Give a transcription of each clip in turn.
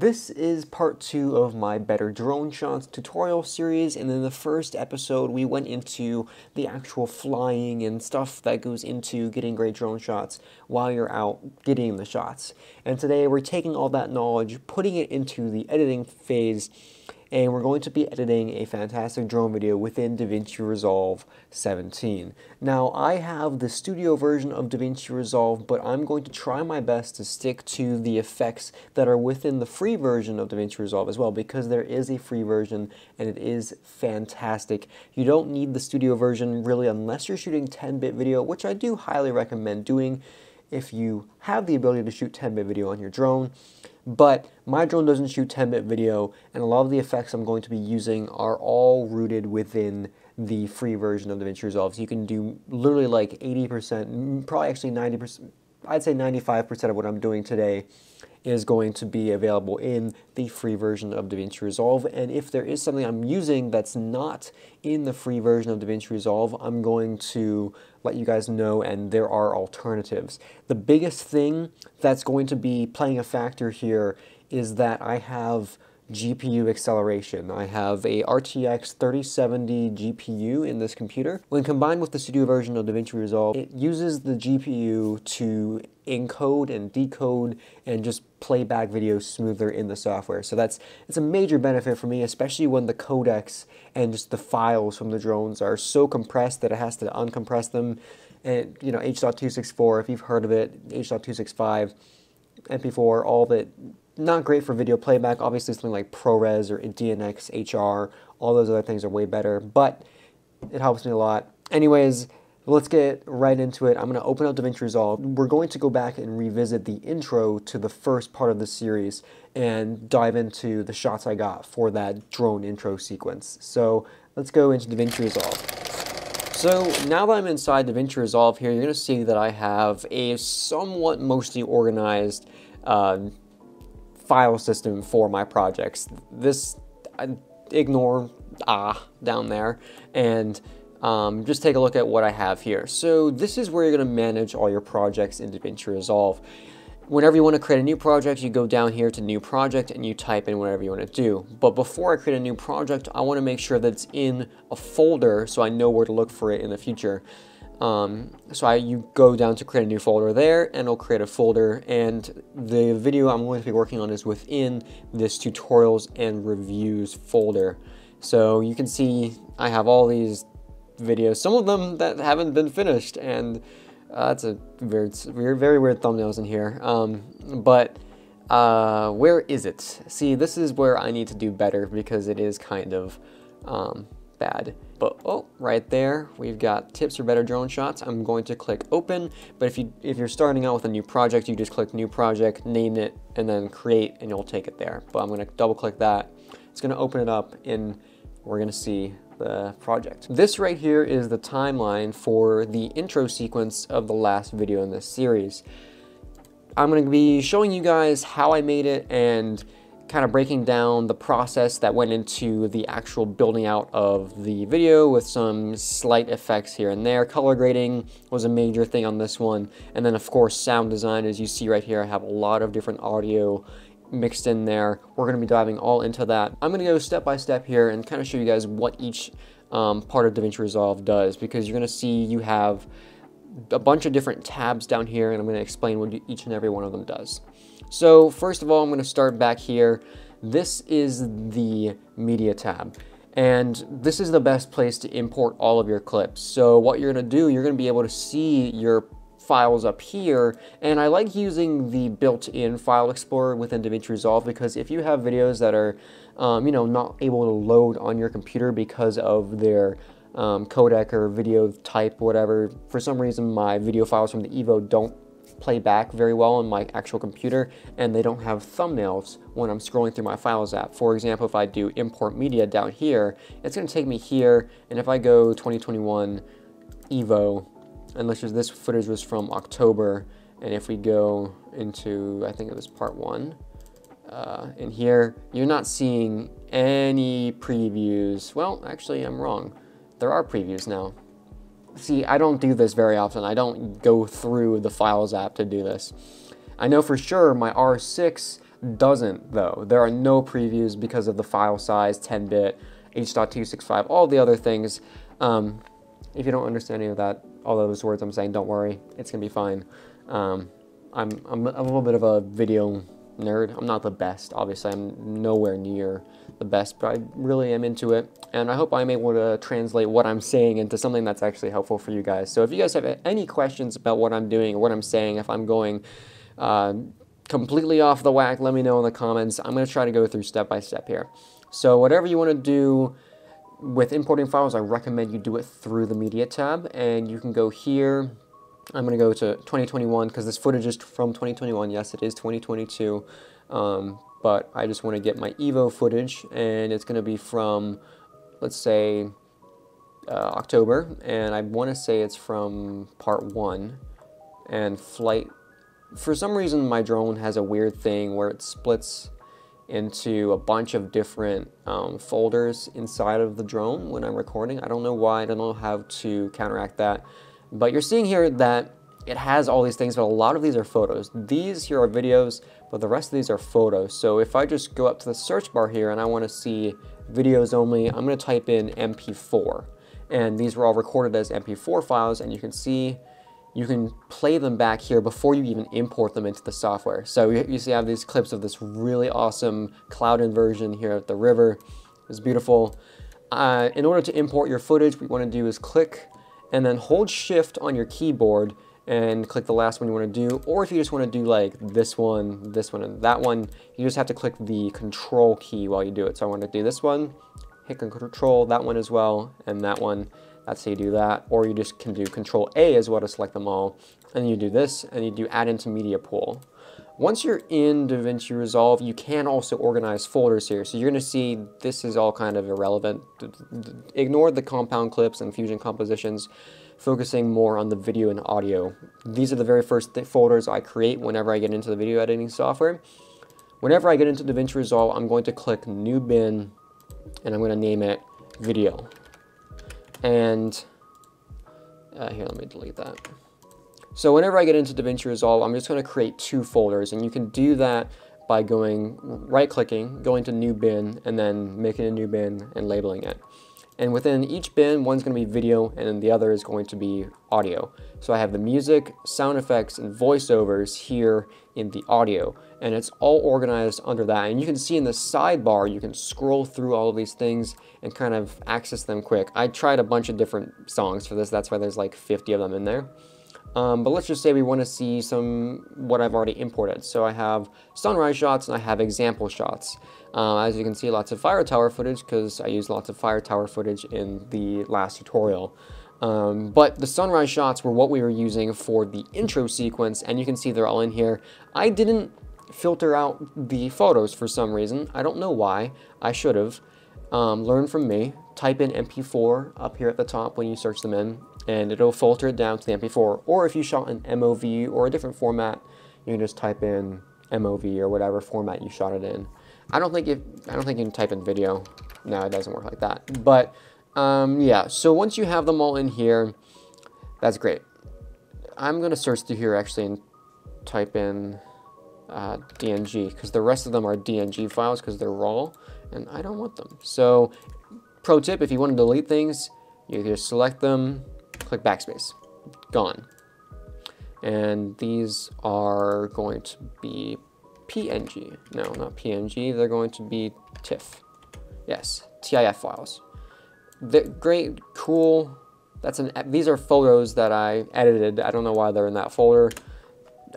This is part 2 of my Better Drone Shots tutorial series, and in the first episode we went into the actual flying and stuff that goes into getting great drone shots while you're out getting the shots. And today we're taking all that knowledge, putting it into the editing phase, and we're going to be editing a fantastic drone video within Davinci Resolve 17. Now, I have the studio version of Davinci Resolve, but I'm going to try my best to stick to the effects that are within the free version of Davinci Resolve as well, because there is a free version and it is fantastic. You don't need the studio version really unless you're shooting 10-bit video, which I do highly recommend doing if you have the ability to shoot 10-bit video on your drone. But my drone doesn't shoot 10-bit video, and a lot of the effects I'm going to be using are all rooted within the free version of Davinci Resolve. So you can do literally like 80%, probably actually 90%, I'd say 95% of what I'm doing today is going to be available in the free version of Davinci Resolve. And if there is something I'm using that's not in the free version of Davinci Resolve, I'm going to let you guys know, and there are alternatives. The biggest thing that's going to be playing a factor here is that I have GPU acceleration. I have a RTX 3070 GPU in this computer. When combined with the studio version of Davinci Resolve, it uses the GPU to encode and decode and just play back videos smoother in the software. So it's a major benefit for me, especially when the codecs and just the files from the drones are so compressed that it has to uncompress them. And you know, H.264, if you've heard of it, H.265, MP4, all of it, not great for video playback. Obviously something like ProRes or DNX HR, all those other things are way better, but it helps me a lot. Anyways, let's get right into it. I'm going to open up Davinci Resolve. We're going to go back and revisit the intro to the first part of the series and dive into the shots I got for that drone intro sequence. So let's go into Davinci Resolve. So now that I'm inside Davinci Resolve here, you're going to see that I have a somewhat mostly organized file system for my projects. This, ignore down there, and just take a look at what I have here. So this is where you're going to manage all your projects in Davinci Resolve. Whenever you want to create a new project, you go down here to New Project and you type in whatever you want to do. But before I create a new project, I want to make sure that it's in a folder so I know where to look for it in the future. You go down to create a new folder there, and it'll create a folder, and the video I'm going to be working on is within this tutorials and reviews folder. So you can see I have all these videos, some of them that haven't been finished, and that's a very weird thumbnails in here. Where is it? See, this is where I need to do better because it is kind of bad. But oh, right there we've got tips for better drone shots. I'm going to click open, but if you're starting out with a new project, you just click new project, name it, and then create, and you'll take it there. But I'm going to double click that. It's going to open it up, and we're going to see the project. This right here is the timeline for the intro sequence of the last video in this series. I'm going to be showing you guys how I made it and kind of breaking down the process that went into the actual building out of the video with some slight effects here and there. Color grading was a major thing on this one, and then of course sound design. As you see right here, I have a lot of different audio mixed in there. We're going to be diving all into that. I'm going to go step by step here and kind of show you guys what each part of Davinci Resolve does, because you're going to see you have a bunch of different tabs down here, and I'm going to explain what each and every one of them does. So first of all, I'm going to start back here. This is the media tab, and this is the best place to import all of your clips. So what you're going to do, you're going to be able to see your files up here, and I like using the built-in file explorer within Davinci Resolve, because if you have videos that are you know, not able to load on your computer because of their codec or video type, whatever, for some reason my video files from the Evo don't play back very well on my actual computer, and they don't have thumbnails when I'm scrolling through my Files app. For example, if I do import media down here, it's going to take me here, and if I go 2021 Evo, and let's just, this footage was from October, and if we go into, I think it was part 1, in here, you're not seeing any previews. Well, actually, I'm wrong. There are previews now. See, I don't do this very often. I don't go through the Files app to do this. I know for sure my R6, doesn't, though. There are no previews because of the file size, 10-bit, H.265, all the other things. If you don't understand any of that, all those words I'm saying, don't worry, it's gonna be fine. I'm a little bit of a video nerd. I'm not the best, obviously. I'm nowhere near the best, but I really am into it, and I hope I'm able to translate what I'm saying into something that's actually helpful for you guys. So if you guys have any questions about what I'm doing or what I'm saying, if I'm going completely off the whack, let me know in the comments. I'm going to try to go through step by step here. So whatever you want to do with importing files, I recommend you do it through the Media tab, and you can go here. I'm going to go to 2021 because this footage is from 2021. Yes, it is 2022, but I just want to get my Evo footage, and it's going to be from, let's say, October, and I want to say it's from part 1 and flight. For some reason, my drone has a weird thing where it splits into a bunch of different folders inside of the drone when I'm recording. I don't know why. I don't know how to counteract that. But you're seeing here that it has all these things, but a lot of these are photos. These here are videos, but the rest of these are photos. So if I just go up to the search bar here and I want to see videos only, I'm going to type in MP4. And these were all recorded as MP4 files, and you can see you can play them back here before you even import them into the software. So you see I have these clips of this really awesome cloud inversion here at the river. It's beautiful. In order to import your footage, what you want to do is click and then hold shift on your keyboard and click the last one you want to do. Or if you just want to do like this one, and that one, you just have to click the control key while you do it. So I want to do this one, hit control, that one as well, and that one. That's how you do that. Or you just can do control A as well to select them all. And you do this, and you do add into media pool. Once you're in Davinci Resolve, you can also organize folders here. So you're going to see this is all kind of irrelevant. Ignore the compound clips and fusion compositions, focusing more on the video and audio. These are the very first folders I create whenever I get into the video editing software. Whenever I get into Davinci Resolve, I'm going to click New Bin, and I'm going to name it Video. And here, let me delete that. So whenever I get into Davinci Resolve, I'm just going to create 2 folders, and you can do that by going right-clicking, going to New Bin, and then making a new bin and labeling it. And within each bin, one's going to be video, and then the other is going to be audio. So I have the music, sound effects, and voiceovers here in the audio, and it's all organized under that. And you can see in the sidebar, you can scroll through all of these things and kind of access them quick. I tried a bunch of different songs for this, that's why there's like 50 of them in there. But let's just say we want to see what I've already imported. So I have sunrise shots and I have example shots. As you can see, lots of fire tower footage because I used lots of fire tower footage in the last tutorial. But the sunrise shots were what we were using for the intro sequence, and you can see they're all in here. I didn't filter out the photos for some reason. I don't know why. I should have. Learn from me. Type in MP4 up here at the top when you search them in, and it'll filter it down to the MP4. Or if you shot an MOV or a different format, you can just type in MOV or whatever format you shot it in. I don't think you can type in video. No, it doesn't work like that. But yeah, so once you have them all in here, that's great. I'm gonna search through here actually and type in DNG, because the rest of them are DNG files because they're raw, and I don't want them. So, pro tip, if you want to delete things, you just select them, click backspace, gone. And these are going to be PNG. No, not PNG, they're going to be TIFF. Yes, TIF files. They're great, cool. These are photos that I edited. I don't know why they're in that folder.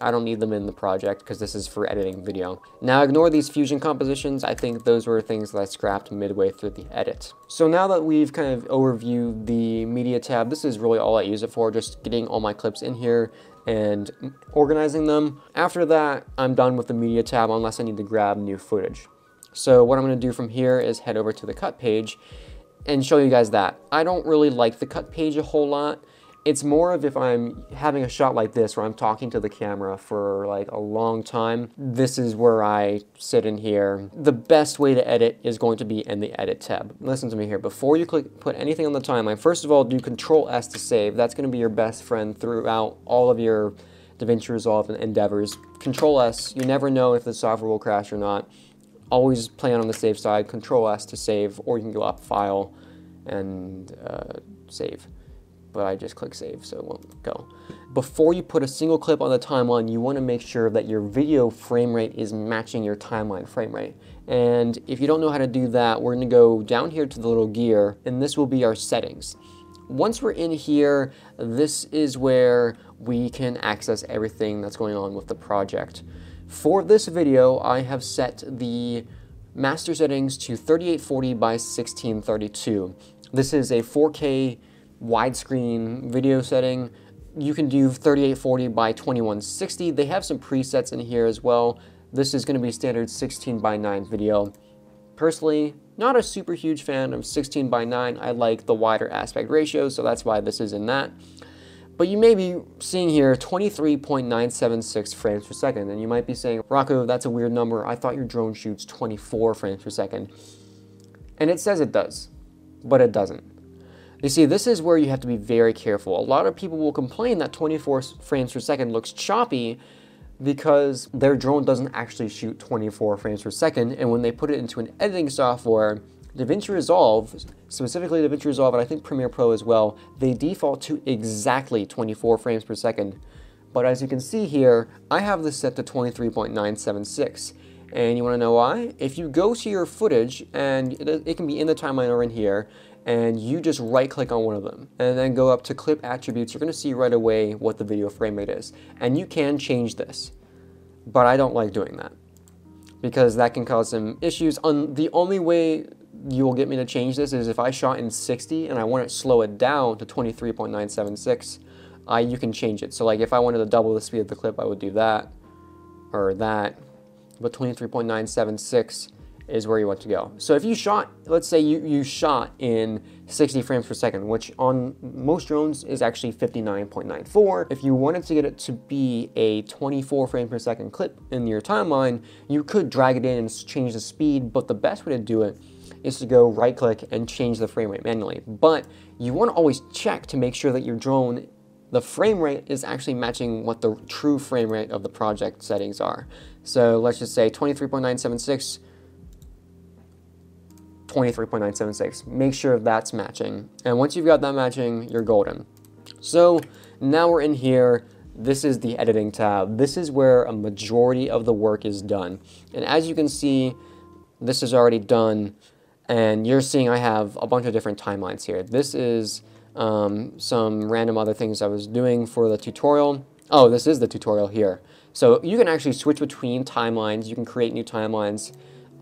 I don't need them in the project because this is for editing video. Now ignore these fusion compositions. I think those were things that I scrapped midway through the edit. So now that we've kind of overviewed the media tab, this is really all I use it for, just getting all my clips in here and organizing them. After that, I'm done with the media tab unless I need to grab new footage. So what I'm going to do from here is head over to the cut page and show you guys that. I don't really like the cut page a whole lot. It's more of if I'm having a shot like this where I'm talking to the camera for like a long time, this is where I sit in here. The best way to edit is going to be in the edit tab. Listen to me here. Before you put anything on the timeline, first of all, do Control S to save. That's going to be your best friend throughout all of your Davinci Resolve endeavors. Control S, you never know if the software will crash or not. Always plan on the safe side. Control S to save, or you can go up File and save. But I just click save, so it won't go. Before you put a single clip on the timeline, you want to make sure that your video frame rate is matching your timeline frame rate. And if you don't know how to do that, we're going to go down here to the little gear, and this will be our settings. Once we're in here, this is where we can access everything that's going on with the project. For this video, I have set the master settings to 3840 by 1632. This is a 4K widescreen video setting. You can do 3840 by 2160. They have some presets in here as well. This is going to be standard 16 by 9 video. Personally, not a super huge fan of 16 by 9. I like the wider aspect ratio, so that's why this is in that. But you may be seeing here 23.976 frames per second, and you might be saying, Rocco, that's a weird number. I thought your drone shoots 24 frames per second. And it says it does, but it doesn't. You see, this is where you have to be very careful. A lot of people will complain that 24 frames per second looks choppy because their drone doesn't actually shoot 24 frames per second, and when they put it into an editing software, Davinci Resolve, specifically Davinci Resolve, and I think Premiere Pro as well, they default to exactly 24 frames per second. But as you can see here, I have this set to 23.976. And you want to know why? If you go to your footage, and it can be in the timeline or in here, and you just right click on one of them and then go up to clip attributes, you're going to see right away what the video frame rate is. And you can change this, but I don't like doing that because that can cause some issues. The only way you will get me to change this is if I shot in 60 and I want to slow it down to 23.976, you can change it. So like if I wanted to double the speed of the clip, I would do that or that, but 23.976 is where you want to go. So if you shot, let's say you shot in 60 frames per second, which on most drones is actually 59.94. If you wanted to get it to be a 24 frame per second clip in your timeline, you could drag it in and change the speed, but the best way to do it is to go right click and change the frame rate manually. But you want to always check to make sure that your drone, the frame rate is actually matching what the true frame rate of the project settings are. So let's just say 23.976, 23.976. Make sure that's matching. And once you've got that matching, you're golden. So now we're in here. This is the editing tab. This is where a majority of the work is done. And as you can see, this is already done. And you're seeing I have a bunch of different timelines here. This is some random other things I was doing for the tutorial. Oh, this is the tutorial here. So you can actually switch between timelines. You can create new timelines.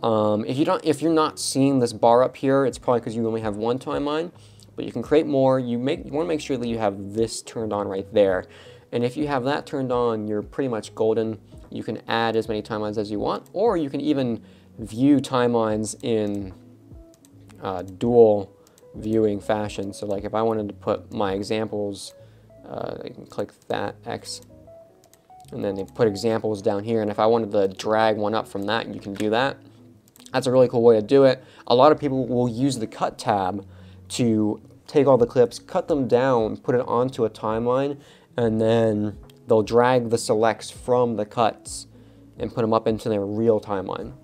If you're not seeing this bar up here, it's probably because you only have one timeline, but you can create more. You want to make sure that you have this turned on right there. And if you have that turned on, you're pretty much golden. You can add as many timelines as you want, or you can even view timelines in dual viewing fashion. So like if I wanted to put my examples, I can click that X, and then they put examples down here. And if I wanted to drag one up from that, you can do that. That's a really cool way to do it. A lot of people will use the cut tab to take all the clips, cut them down, put it onto a timeline, and then they'll drag the selects from the cuts and put them up into their real timeline.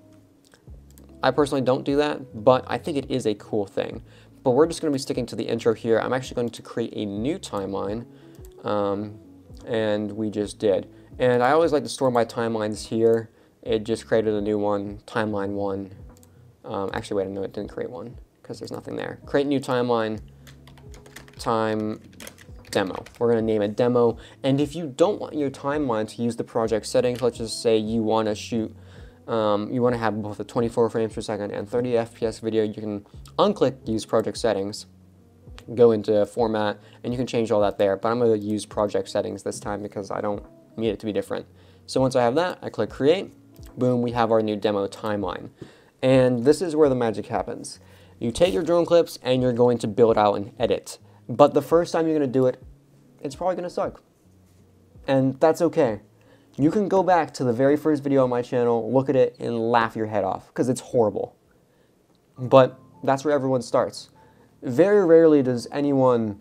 I personally don't do that, but I think it is a cool thing. But we're just going to be sticking to the intro here. I'm actually going to create a new timeline, and we just did. And I always like to store my timelines here. It just created a new one, timeline 1. Actually, wait, no, it didn't create one because there's nothing there. Create new timeline, time demo. We're going to name it demo. And if you don't want your timeline to use the project settings, let's just say you want to shoot, you want to have both a 24 frames per second and 30 FPS video, you can unclick use project settings, go into format, and you can change all that there. But I'm going to use project settings this time because I don't need it to be different. So once I have that, I click create. Boom, we have our new demo timeline. And this is where the magic happens. You take your drone clips and you're going to build out and edit. But the first time you're going to do it, it's probably going to suck. And that's okay. You can go back to the very first video on my channel, look at it, and laugh your head off, because it's horrible. But that's where everyone starts. Very rarely does anyone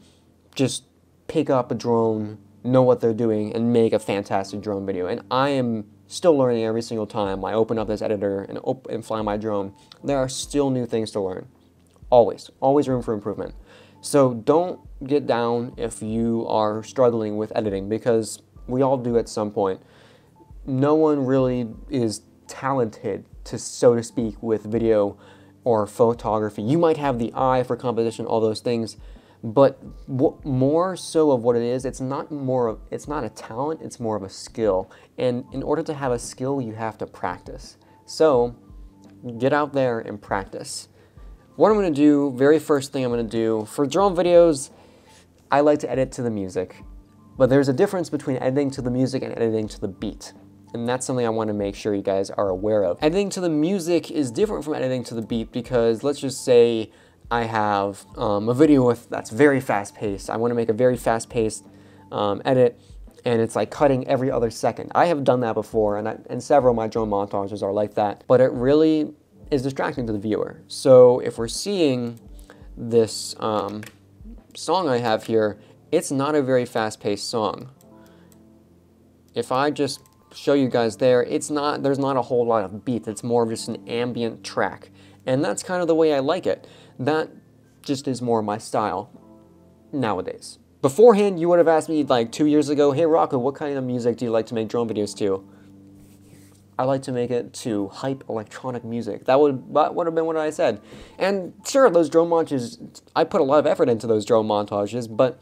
just pick up a drone know what they're doing and make a fantastic drone video. And I am still learning every single time I open up this editor and fly my drone. There are still new things to learn. Always room for improvement. So don't get down if you are struggling with editing, because we all do at some point. No one really is talented, so to speak, with video or photography. You might have the eye for composition, all those things, but more so of what it is, it's not a talent, it's more of a skill. And in order to have a skill, you have to practice. So get out there and practice. What I'm going to do, very first thing I'm going to do, for drone videos, I like to edit to the music. But there's a difference between editing to the music and editing to the beat. And that's something I want to make sure you guys are aware of. Editing to the music is different from editing to the beat, because let's just say I have a video that's very fast-paced. I want to make a very fast-paced edit, and it's like cutting every other second. I have done that before, and several of my drone montages are like that, but it really is distracting to the viewer. So if we're seeing this song I have here, it's not a very fast-paced song. If I just show you guys there, there's not a whole lot of beats. It's more of just an ambient track, and that's kind of the way I like it. That just is more my style nowadays. Beforehand, you would have asked me like 2 years ago, hey Rocco, what kind of music do you like to make drone videos to? I like to make it to hype electronic music. That would have been what I said. And sure, those drone montages, I put a lot of effort into those drone montages, but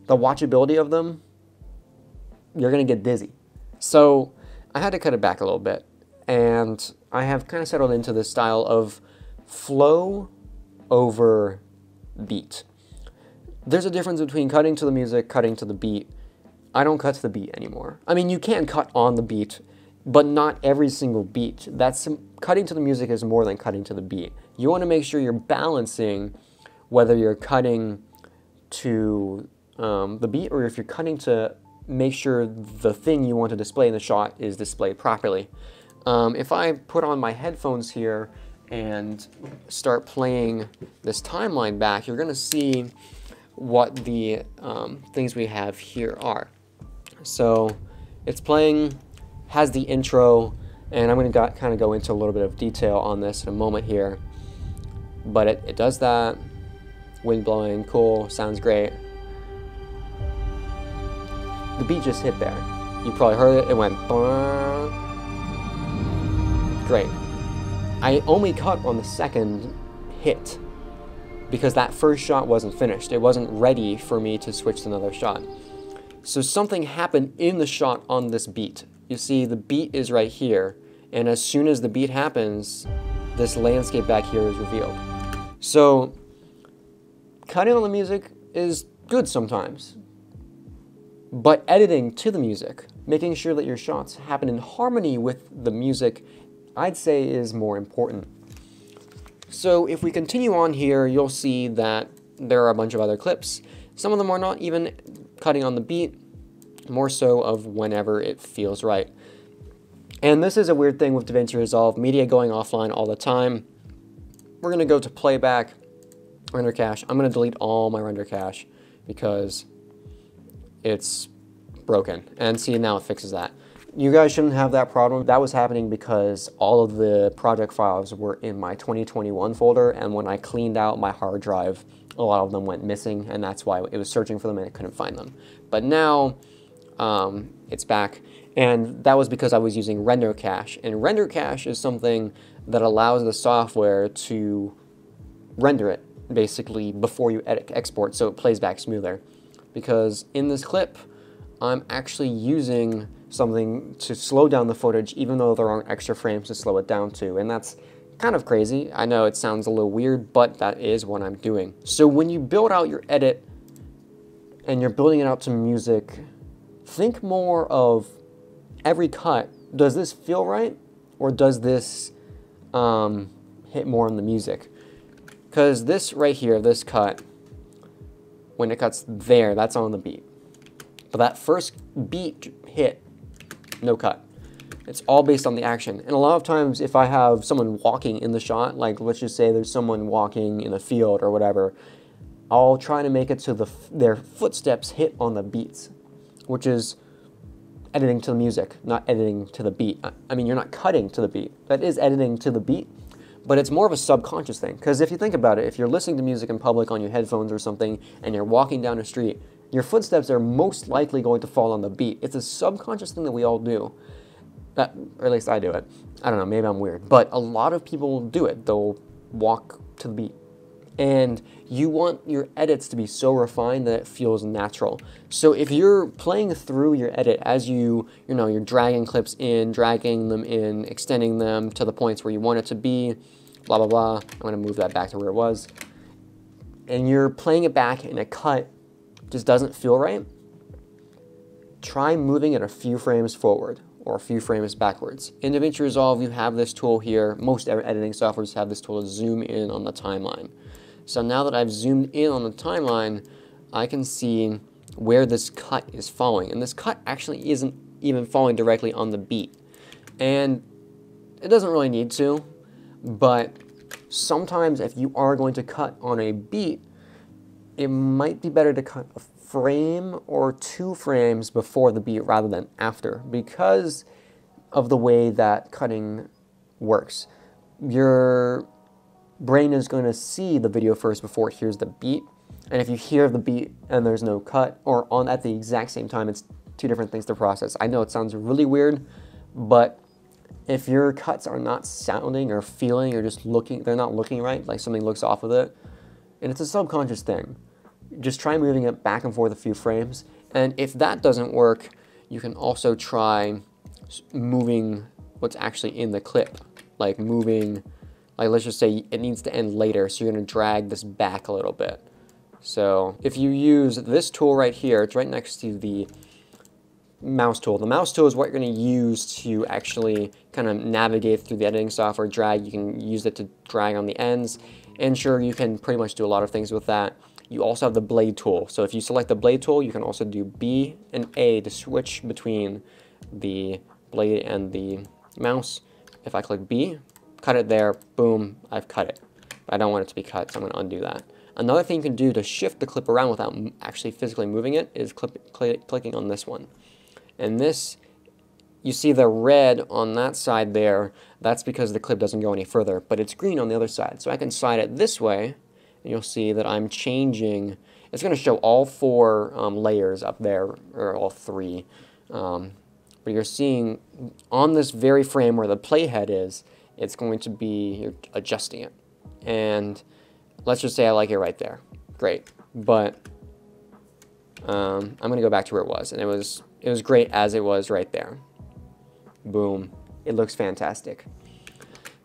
the watchability of them, you're gonna get dizzy. So I had to cut it back a little bit, and I have kind of settled into this style of flow over beat. There's a difference between cutting to the music, cutting to the beat. I don't cut to the beat anymore. I mean, you can cut on the beat, but not every single beat. Cutting to the music is more than cutting to the beat. You want to make sure you're balancing whether you're cutting to the beat, or if you're cutting to make sure the thing you want to display in the shot is displayed properly. If I put on my headphones here and start playing this timeline back, you're going to see what the things we have here are. So it's playing, has the intro, and I'm going to kind of go into a little bit of detail on this in a moment here. But it does that. Wind blowing, cool, sounds great. The beat just hit there. You probably heard it. It went great. I only cut on the second hit because that first shot wasn't finished. It wasn't ready for me to switch to another shot. So something happened in the shot on this beat. You see, the beat is right here, and as soon as the beat happens, this landscape back here is revealed. So cutting on the music is good sometimes, but editing to the music, making sure that your shots happen in harmony with the music, I'd say is more important. So if we continue on here, you'll see that there are a bunch of other clips. Some of them are not even cutting on the beat, more so of whenever it feels right. And this is a weird thing with Davinci Resolve, media going offline all the time. We're gonna go to playback, render cache. I'm gonna delete all my render cache because it's broken. And see, now it fixes that. You guys shouldn't have that problem. That was happening because all of the project files were in my 2021 folder, and when I cleaned out my hard drive, a lot of them went missing, and that's why it was searching for them and it couldn't find them. But now it's back, and that was because I was using render cache. And render cache is something that allows the software to render it basically before you export, so it plays back smoother. Because in this clip, I'm actually using something to slow down the footage even though there aren't extra frames to slow it down to, and that's kind of crazy. I know it sounds a little weird, but that is what I'm doing. So when you build out your edit and you're building it out to music, think more of every cut. Does this feel right, or does this hit more on the music? Because this right here, this cut, when it cuts there, that's on the beat. But that first beat hit, no cut. It's all based on the action. And a lot of times if I have someone walking in the shot, like let's just say there's someone walking in a field or whatever, I'll try to make it so their footsteps hit on the beats, which is editing to the music, not editing to the beat. I mean, you're not cutting to the beat. That is editing to the beat, but it's more of a subconscious thing. Because if you think about it, if you're listening to music in public on your headphones or something, and you're walking down the street, your footsteps are most likely going to fall on the beat. It's a subconscious thing that we all do. Or at least I do it. I don't know, maybe I'm weird. But a lot of people do it. They'll walk to the beat. And you want your edits to be so refined that it feels natural. So if you're playing through your edit as you're dragging clips in, dragging them in, extending them to the points where you want it to be, blah, blah, blah. I'm going to move that back to where it was. And you're playing it back and a cut just doesn't feel right. Try moving it a few frames forward or a few frames backwards. In Davinci Resolve, you have this tool here. Most editing softwares have this tool to zoom in on the timeline. So now that I've zoomed in on the timeline, I can see where this cut is falling. And this cut actually isn't even falling directly on the beat. And it doesn't really need to, but sometimes if you are going to cut on a beat, it might be better to cut a frame or 2 frames before the beat rather than after, because of the way that cutting works. Your brain is going to see the video first before it hears the beat, and if you hear the beat and there's no cut, or on at the exact same time, it's 2 different things to process. I know it sounds really weird, but if your cuts are not sounding or feeling or just looking, they're not looking right, like something looks off with it, and it's a subconscious thing, just try moving it back and forth a few frames. And if that doesn't work, you can also try moving what's actually in the clip, like moving, like let's just say it needs to end later, so you're going to drag this back a little bit. So if you use this tool right here, it's right next to the mouse tool. The mouse tool is what you're going to use to actually kind of navigate through the editing software. Drag, you can use it to drag on the ends, and sure, you can pretty much do a lot of things with that. You also have the blade tool. So if you select the blade tool, you can also do B and A to switch between the blade and the mouse. If I click B, cut it there, boom, I've cut it. But I don't want it to be cut, so I'm going to undo that. Another thing you can do to shift the clip around without actually physically moving it is clicking on this one. And this, you see the red on that side there, that's because the clip doesn't go any further, but it's green on the other side. So I can slide it this way, and you'll see that I'm changing. It's going to show all 4 layers up there, or all 3. But you're seeing on this very frame where the playhead is, it's going to be, you're adjusting it. And let's just say I like it right there. Great. But I'm going to go back to where it was. And it was great as it was right there. Boom. It looks fantastic.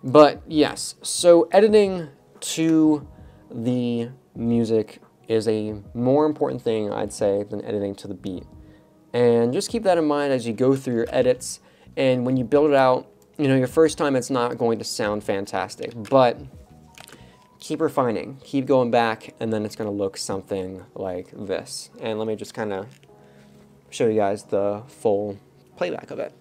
But yes, so editing to the music is a more important thing, I'd say, than editing to the beat. And just keep that in mind as you go through your edits. And when you build it out, your first time it's not going to sound fantastic, but keep refining, keep going back, and then it's going to look something like this. And let me just kind of show you guys the full playback of it.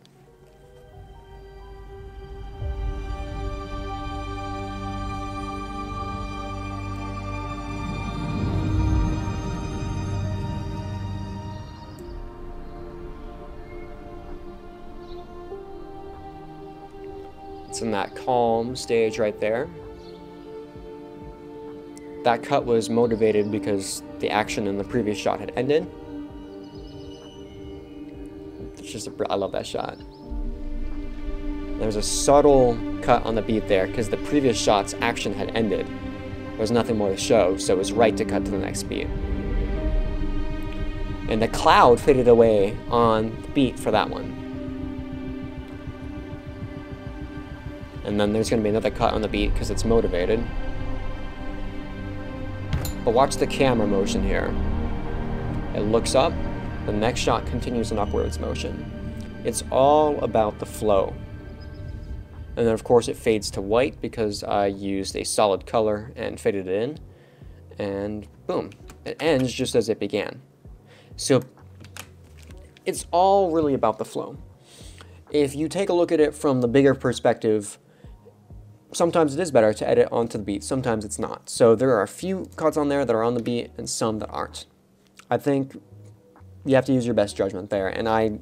It's in that calm stage right there. That cut was motivated because the action in the previous shot had ended. It's just I love that shot. There's a subtle cut on the beat there because the previous shot's action had ended. There was nothing more to show, so it was right to cut to the next beat. And the cloud faded away on the beat for that one. And then there's going to be another cut on the beat because it's motivated. But watch the camera motion here. It looks up, the next shot continues an upwards motion. It's all about the flow. And then of course it fades to white because I used a solid color and faded it in. And boom, it ends just as it began. So it's all really about the flow. If you take a look at it from the bigger perspective, sometimes it is better to edit onto the beat, sometimes it's not. So there are a few cuts on there that are on the beat and some that aren't. I think you have to use your best judgment there, and I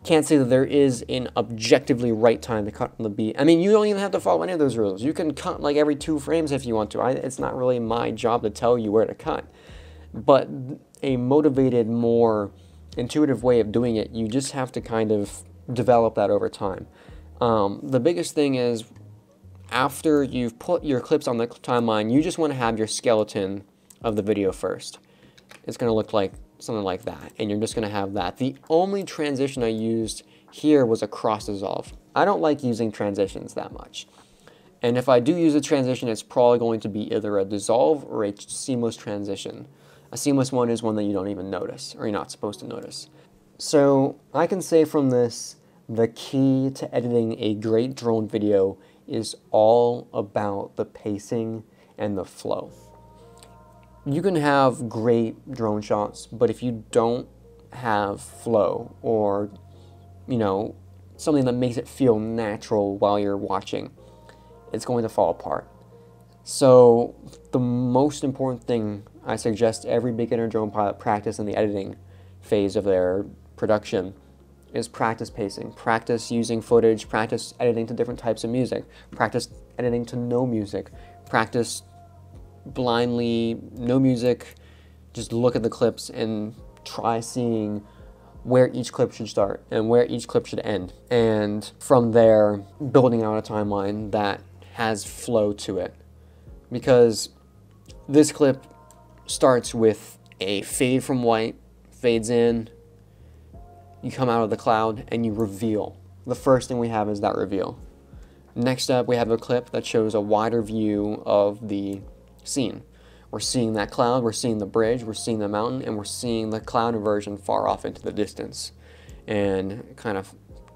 can't say that there is an objectively right time to cut on the beat. I mean, you don't even have to follow any of those rules. You can cut like every 2 frames if you want to. It's not really my job to tell you where to cut. But a motivated, more intuitive way of doing it, you just have to kind of develop that over time. The biggest thing is, after you've put your clips on the timeline, you just want to have your skeleton of the video first. It's going to look like something like that, and you're just going to have that. The only transition I used here was a cross dissolve. I don't like using transitions that much. And if I do use a transition, it's probably going to be either a dissolve or a seamless transition. A seamless one is one that you don't even notice, or you're not supposed to notice. So I can say from this, the key to editing a great drone video is all about the pacing and the flow. You can have great drone shots, but if you don't have flow, or, you know, something that makes it feel natural while you're watching, it's going to fall apart. So the most important thing I suggest every beginner drone pilot practice in the editing phase of their production is practice pacing. Practice using footage, practice editing to different types of music, practice editing to no music, practice blindly, no music, just look at the clips and try seeing where each clip should start and where each clip should end. And from there, building out a timeline that has flow to it. Because this clip starts with a fade from white, fades in, you come out of the cloud and you reveal. The first thing we have is that reveal. Next up, we have a clip that shows a wider view of the scene. We're seeing that cloud, we're seeing the bridge, we're seeing the mountain, and we're seeing the cloud inversion far off into the distance. And it kind of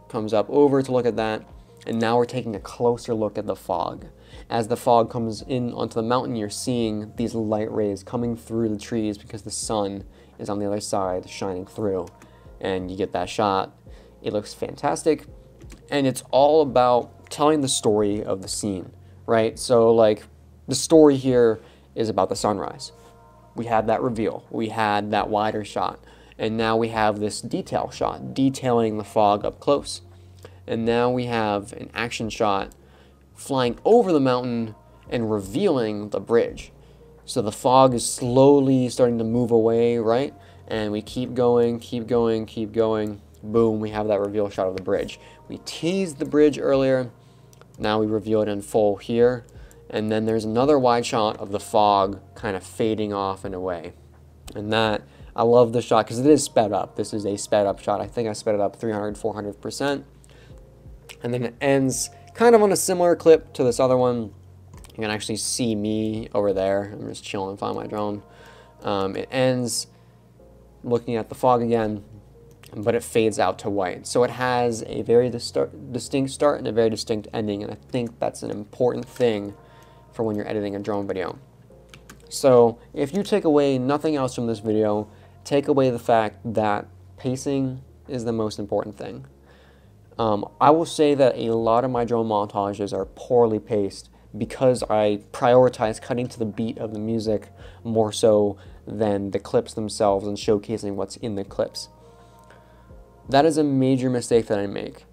comes up over to look at that, and now we're taking a closer look at the fog. As the fog comes in onto the mountain, you're seeing these light rays coming through the trees because the sun is on the other side shining through. And you get that shot. It looks fantastic, and it's all about telling the story of the scene, right? So like, the story here is about the sunrise. We had that reveal. We had that wider shot. And now we have this detail shot, detailing the fog up close. And now we have an action shot flying over the mountain and revealing the bridge. So the fog is slowly starting to move away, right? And we keep going, keep going, keep going. Boom, we have that reveal shot of the bridge. We teased the bridge earlier. Now we reveal it in full here. And then there's another wide shot of the fog kind of fading off and away. And that, I love the shot because it is sped up. This is a sped up shot. I think I sped it up 300, 400%. And then it ends kind of on a similar clip to this other one. You can actually see me over there. I'm just chilling, flying my drone. It ends looking at the fog again, but it fades out to white. So it has a very distinct start and a very distinct ending. And I think that's an important thing for when you're editing a drone video. So if you take away nothing else from this video, take away the fact that pacing is the most important thing. I will say that a lot of my drone montages are poorly paced because I prioritize cutting to the beat of the music more so than the clips themselves and showcasing what's in the clips. That is a major mistake that I make.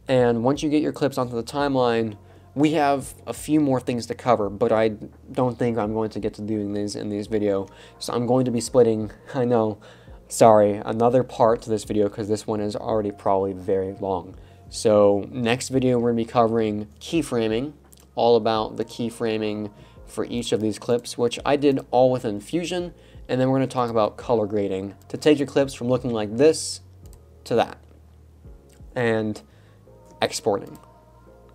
And once you get your clips onto the timeline, we have a few more things to cover, but I don't think I'm going to get to doing these in this video. So I'm going to be splitting, I know, sorry, another part to this video because this one is already probably very long. So next video we're going to be covering keyframing, all about the keyframing for each of these clips, which I did all within Fusion, and then we're going to talk about color grading to take your clips from looking like this to that, and exporting.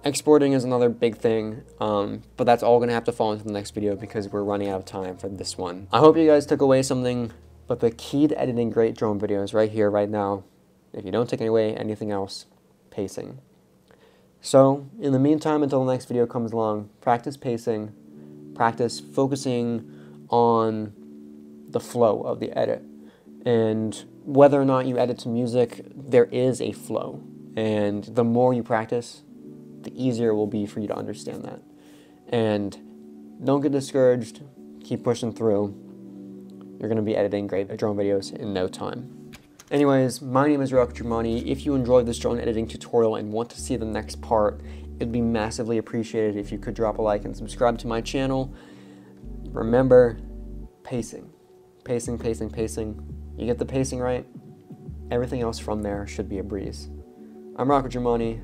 Exporting is another big thing, but that's all going to have to fall into the next video because we're running out of time for this one. I hope you guys took away something, but the key to editing great drone videos right here, right now, if you don't take away anything else, pacing. So, in the meantime, until the next video comes along, practice pacing, practice focusing on the flow of the edit. And whether or not you edit to music, there is a flow. And the more you practice, the easier it will be for you to understand that. And don't get discouraged. Keep pushing through. You're going to be editing great drone videos in no time. Anyways, my name is Rocco. If you enjoyed this drone editing tutorial and want to see the next part, it'd be massively appreciated if you could drop a like and subscribe to my channel. Remember, pacing. Pacing, pacing, pacing. You get the pacing right, everything else from there should be a breeze. I'm Rocco.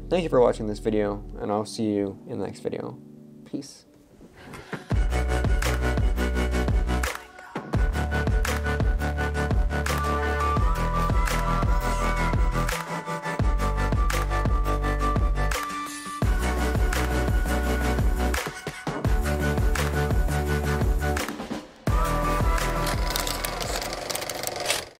Thank you for watching this video, and I'll see you in the next video. Peace.